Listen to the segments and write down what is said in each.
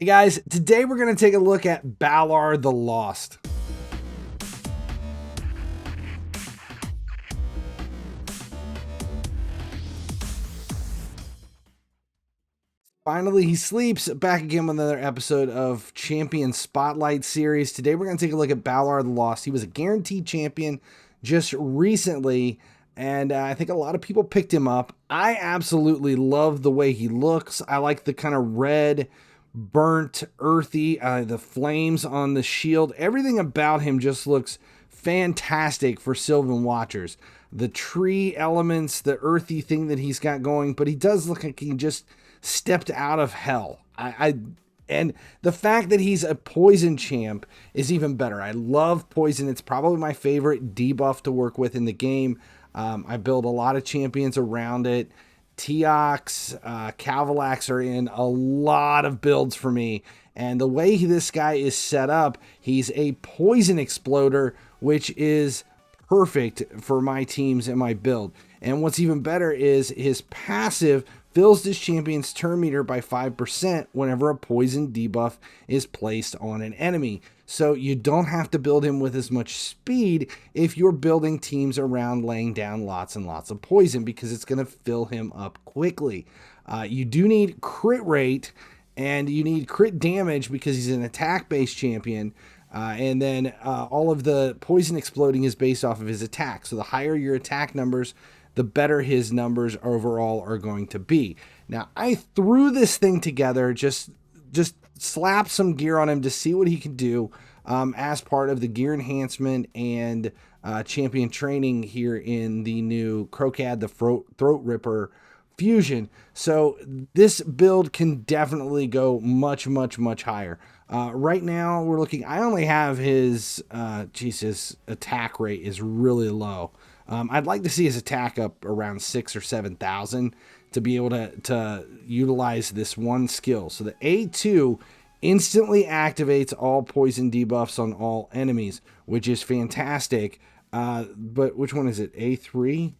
Hey guys, today we're going to take a look at BALAR the Lost. Finally, he sleeps. Back again with another episode of Champion Spotlight Series. Today we're going to take a look at BALAR the Lost. He was a guaranteed champion just recently, and I think a lot of people picked him up. I absolutely love the way he looks. I like the kind of red, burnt, earthy, the flames on the shield. Everything about him just looks fantastic for Sylvan Watchers. The tree elements, the earthy thing that he's got going, but he does look like he just stepped out of hell. And the fact that he's a poison champ is even better. I love poison. It's probably my favorite debuff to work with in the game. I build a lot of champions around it. Teox, CHYMERA are in a lot of builds for me. And the way this guy is set up, he's a poison exploder, which is perfect for my teams and my build. And what's even better is his passive fills this champion's turn meter by 5% whenever a poison debuff is placed on an enemy. So you don't have to build him with as much speed if you're building teams around laying down lots and lots of poison, because it's going to fill him up quickly. You do need crit rate and you need crit damage because he's an attack-based champion. And then all of the poison exploding is based off of his attack. So the higher your attack numbers, the better his numbers overall are going to be. Now, I threw this thing together, just slapped some gear on him to see what he can do as part of the gear enhancement and champion training here in the new Crocad the Throat Ripper fusion. So this build can definitely go much higher. Right now we're looking, I only have his his attack rate is really low. I'd like to see his attack up around 6,000 or 7,000 to be able to utilize this one skill. So the A2 instantly activates all poison debuffs on all enemies, which is fantastic. But which one is it? A3?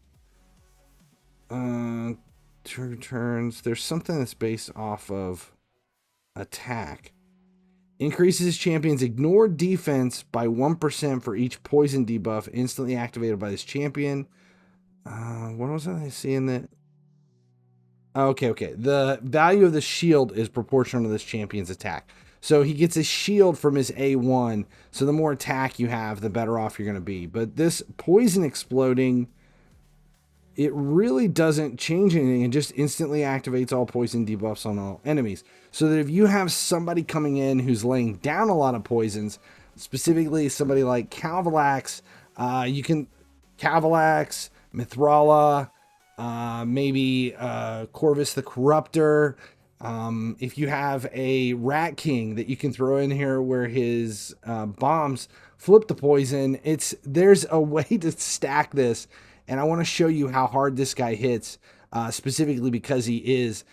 2 turns. There's something that's based off of attack. Increases champion's ignored defense by 1% for each poison debuff instantly activated by this champion. What was I seeing that? Okay. The value of the shield is proportional to this champion's attack. So he gets a shield from his A1. So the more attack you have, the better off you're going to be. But this poison exploding, it really doesn't change anything. It just instantly activates all poison debuffs on all enemies. So that if you have somebody coming in who's laying down a lot of poisons, specifically somebody like CHYMERA, you can CHYMERA, MYTHLAX, maybe Corvus the Corruptor. If you have a Rat King that you can throw in here where his bombs flip the poison, there's a way to stack this. And I want to show you how hard this guy hits, specifically because he is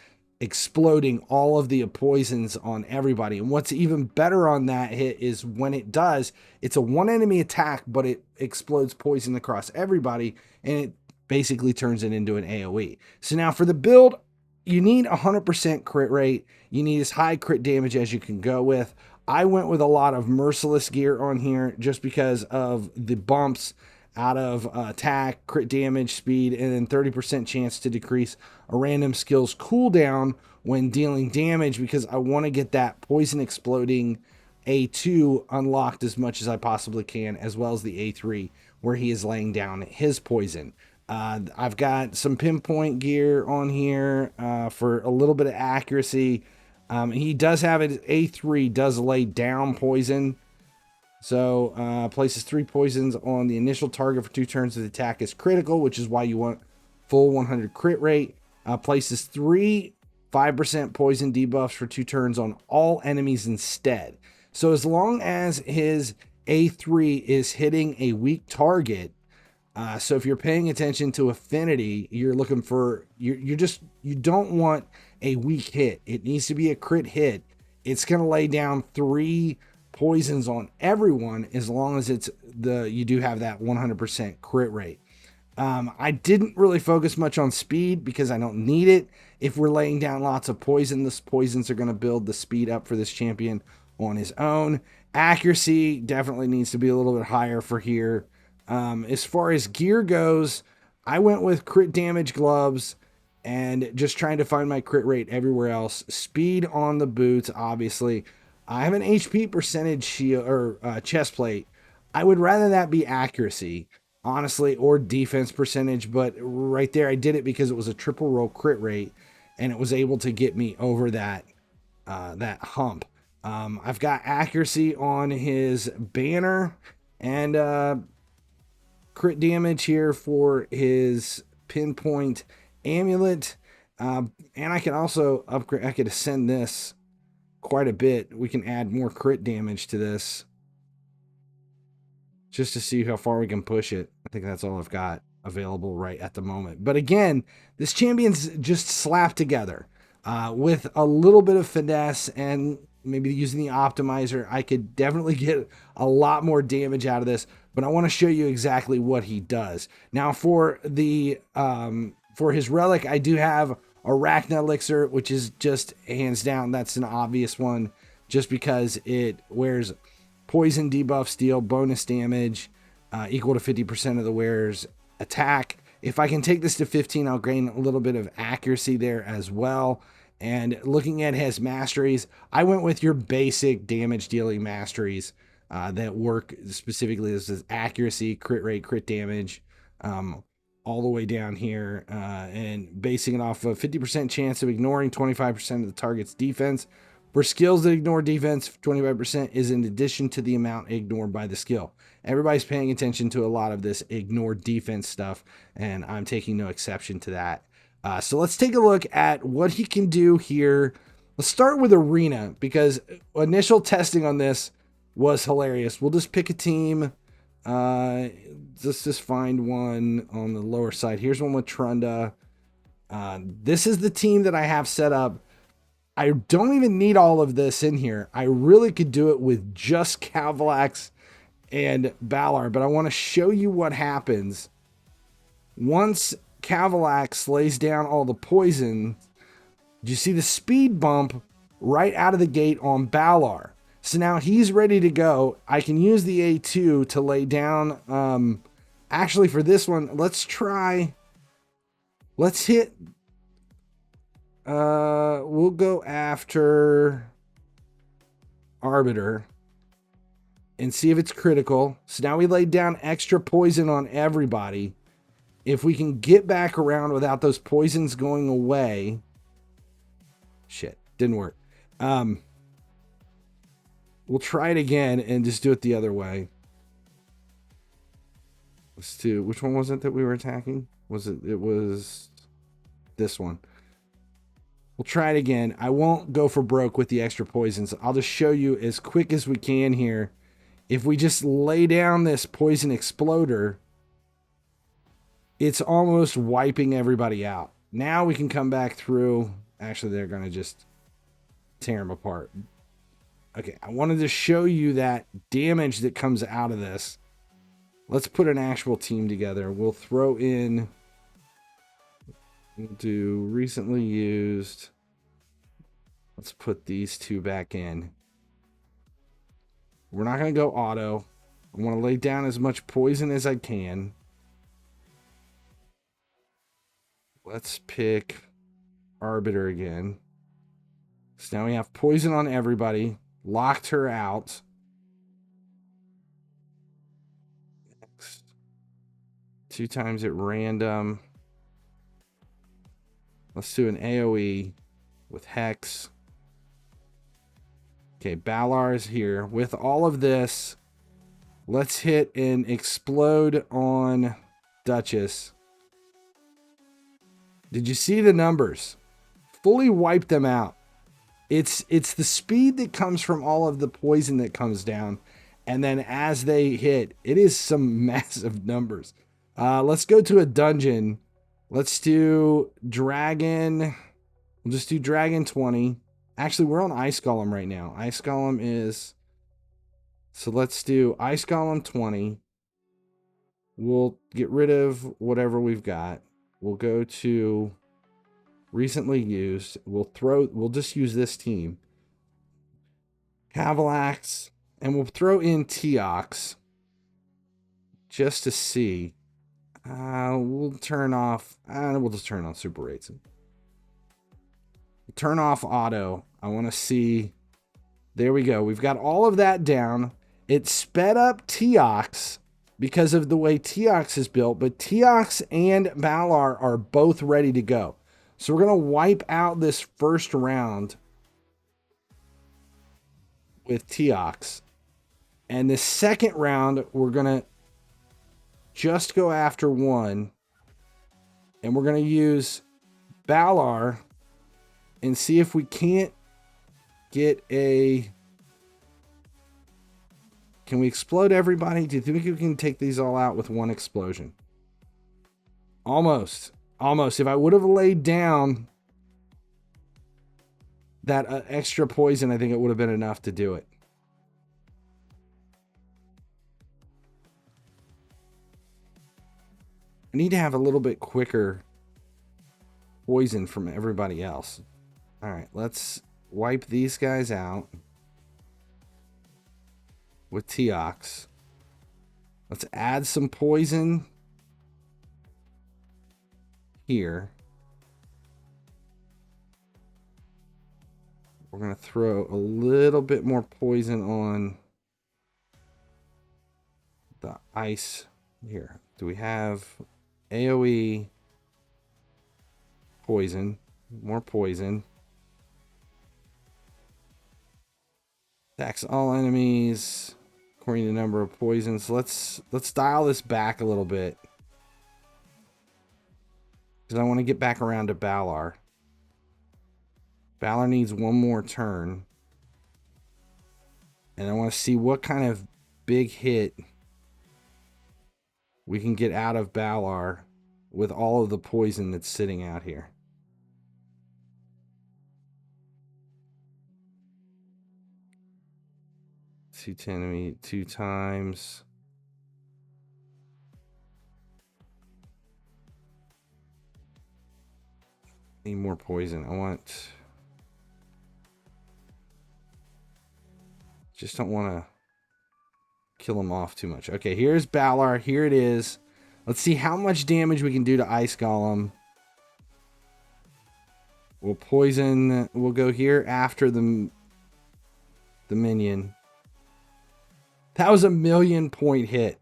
exploding all of the poisons on everybody. And what's even better on that hit is when it does, it's a one enemy attack, but it explodes poison across everybody, and it basically turns it into an AoE. So now for the build, you need 100% crit rate. You need as high crit damage as you can go with. I went with a lot of merciless gear on here just because of the bumps out of attack, crit damage, speed, and then 30% chance to decrease a random skill's cooldown when dealing damage, because I want to get that poison exploding A2 unlocked as much as I possibly can, as well as the A3 where he is laying down his poison. I've got some pinpoint gear on here for a little bit of accuracy. He does have it, A3 does lay down poison. So places 3 poisons on the initial target for 2 turns of the attack is critical, which is why you want full 100 crit rate. Places 3 5% poison debuffs for 2 turns on all enemies instead. So as long as his A3 is hitting a weak target, so if you're paying attention to affinity, you're looking for, you don't want a weak hit. It needs to be a crit hit. It's going to lay down 3 poisons on everyone as long as you do have that 100% crit rate. I didn't really focus much on speed because I don't need it. If we're laying down lots of poison, the poisons are going to build the speed up for this champion on his own. Accuracy definitely needs to be a little bit higher for here. As far as gear goes, I went with crit damage gloves and just trying to find my crit rate everywhere else. Speed on the boots, obviously. I have an HP percentage shield or chest plate. I would rather that be accuracy, honestly, or defense percentage, but right there I did it because it was a triple roll crit rate and it was able to get me over that that hump. I've got accuracy on his banner and crit damage here for his pinpoint amulet, and I can also upgrade. I could ascend this quite a bit. We can add more crit damage to this just to see how far we can push it. I think that's all I've got available right at the moment. But again, this champion's just slapped together with a little bit of finesse and maybe using the optimizer. I could definitely get a lot more damage out of this, but I want to show you exactly what he does. Now for the for his relic, I do have Arachna Elixir, which is just hands down, that's an obvious one just because it wears poison debuff, steal, bonus damage, equal to 50% of the wearer's attack. If I can take this to 15, I'll gain a little bit of accuracy there as well. And looking at his masteries, I went with your basic damage dealing masteries that work specifically. This is accuracy, crit rate, crit damage, all the way down here, and basing it off of 50% chance of ignoring 25% of the target's defense. For skills that ignore defense, 25% is in addition to the amount ignored by the skill. Everybody's paying attention to a lot of this ignore defense stuff, and I'm taking no exception to that. So let's take a look at what he can do here. Let's start with Arena, because initial testing on this was hilarious. We'll just pick a team. Let's just find one on the lower side. Here's one with Trunda. This is the team that I have set up. I don't even need all of this in here. I really could do it with just CAVLAX and BALAR, but I want to show you what happens once CAVLAX lays down all the poison. You see the speed bump right out of the gate on BALAR. So now he's ready to go. I can use the A2 to lay down. Actually, for this one, let's hit. We'll go after Arbiter and see if it's critical. So now we laid down extra poison on everybody. If we can get back around without those poisons going away. Shit, didn't work. We'll try it again and just do it the other way. Let's do, which one was it that we were attacking? It was this one. We'll try it again. I won't go for broke with the extra poisons. I'll just show you as quick as we can here. If we just lay down this poison exploder, it's almost wiping everybody out. Now we can come back through. Actually, they're going to just tear them apart. Okay, I wanted to show you that damage that comes out of this. Let's put an actual team together. We'll throw in, we'll do recently used. Let's put these two back in. We're not going to go auto. I want to lay down as much poison as I can. Let's pick Arbiter again. So now we have poison on everybody. Locked her out. Next. 2 times at random. Let's do an AoE with Hex. Okay, BALAR is here. With all of this, let's hit an explode on Duchess. Did you see the numbers? Fully wiped them out. It's the speed that comes from all of the poison that comes down. And then as they hit, it is some massive numbers. Let's go to a dungeon. Let's do Dragon. We'll just do Dragon 20. Actually, we're on Ice Golem right now. Ice Golem is... So let's do Ice Golem 20. We'll get rid of whatever we've got. We'll go to recently used. We'll just use this team. HYDRA, and we'll throw in TEOX just to see. We'll turn off. We'll just turn on super rates. Turn off auto. I want to see. There we go. We've got all of that down. It sped up TEOX because of the way TEOX is built, but TEOX and BALAR are both ready to go. So we're going to wipe out this first round with TEOX. And the second round, we're going to just go after one. And we're going to use BALAR and see if we can't get a... Can we explode everybody? Do you think we can take these all out with one explosion? Almost. Almost. If I would have laid down that extra poison, I think it would have been enough to do it. I need to have a little bit quicker poison from everybody else. All right, let's wipe these guys out with TEOX. Let's add some poison here. We're going to throw a little bit more poison on the ice here. Do we have AoE poison? More poison. Attacks all enemies according to number of poisons. Let's dial this back a little bit, because I want to get back around to BALAR. BALAR needs one more turn. And I want to see what kind of big hit we can get out of BALAR with all of the poison that's sitting out here. TEMU 2 times. Need more poison. I want... Just don't want to kill him off too much. Okay, here's BALAR. Here it is. Let's see how much damage we can do to Ice Golem. We'll poison. We'll go here after the minion. That was a 1,000,000 point hit.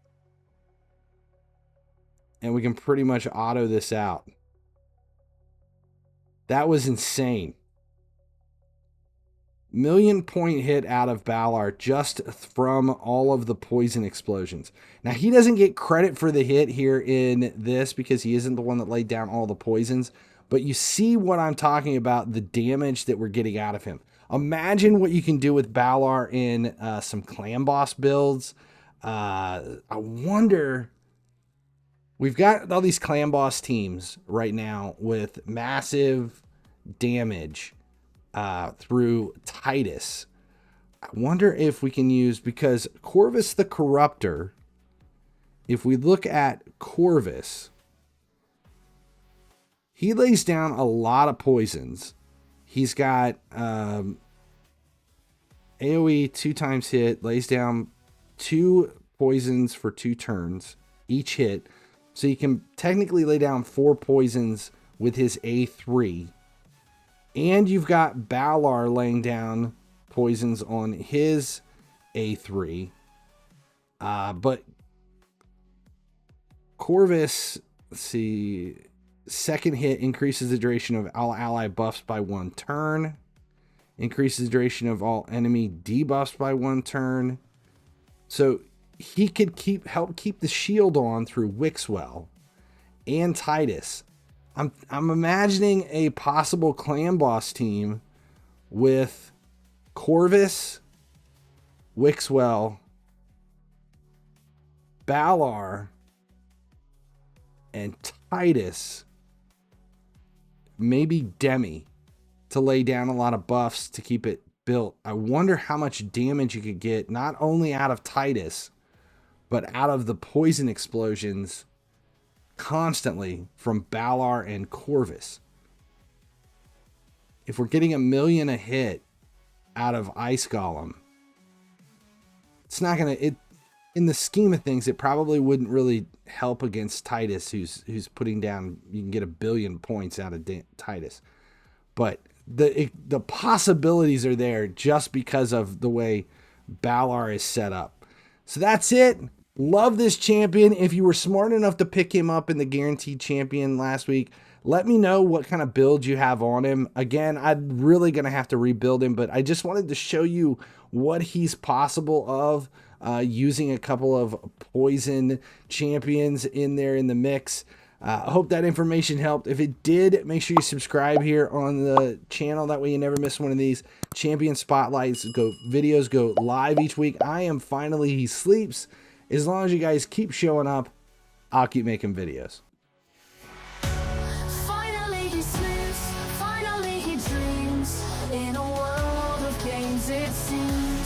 And we can pretty much auto this out. That was insane. 1,000,000 point hit out of BALAR just from all of the poison explosions. Now, he doesn't get credit for the hit here in this because he isn't the one that laid down all the poisons. But you see what I'm talking about, the damage that we're getting out of him. Imagine what you can do with BALAR in some clan boss builds. I wonder... We've got all these clan boss teams right now with massive damage through Titus. I wonder if we can use... Because Corvus the Corruptor, if we look at Corvus, he lays down a lot of poisons. He's got AoE 2 times hit, lays down 2 poisons for 2 turns each hit. So you can technically lay down 4 poisons with his A3. And you've got BALAR laying down poisons on his A3. But Corvus, let's see... Second hit increases the duration of all ally buffs by 1 turn. Increases the duration of all enemy debuffs by 1 turn. So he could help keep the shield on through Wixwell and Titus. I'm imagining a possible clan boss team with Corvus, Wixwell, BALAR, and Titus. Maybe Demi to lay down a lot of buffs to keep it built. I wonder how much damage you could get not only out of Titus, but out of the poison explosions constantly from BALAR and Corvus. If we're getting 1 million a hit out of Ice Golem, it's not going to, in the scheme of things, it probably wouldn't really help against Titus, who's putting down, you can get 1 billion points out of Titus. But the possibilities are there just because of the way BALAR is set up. So that's it. Love this champion. If you were smart enough to pick him up in the guaranteed champion last week, let me know what kind of build you have on him. Again, I'm really going to have to rebuild him, but I just wanted to show you what he's possible of using a couple of poison champions in there in the mix. I hope that information helped. If it did, make sure you subscribe here on the channel. That way you never miss one of these champion spotlights. Videos go live each week. I am Finally He Sleeps. As long as you guys keep showing up, I'll keep making videos. Finally he sleeps, finally he dreams, in a world of games it seems.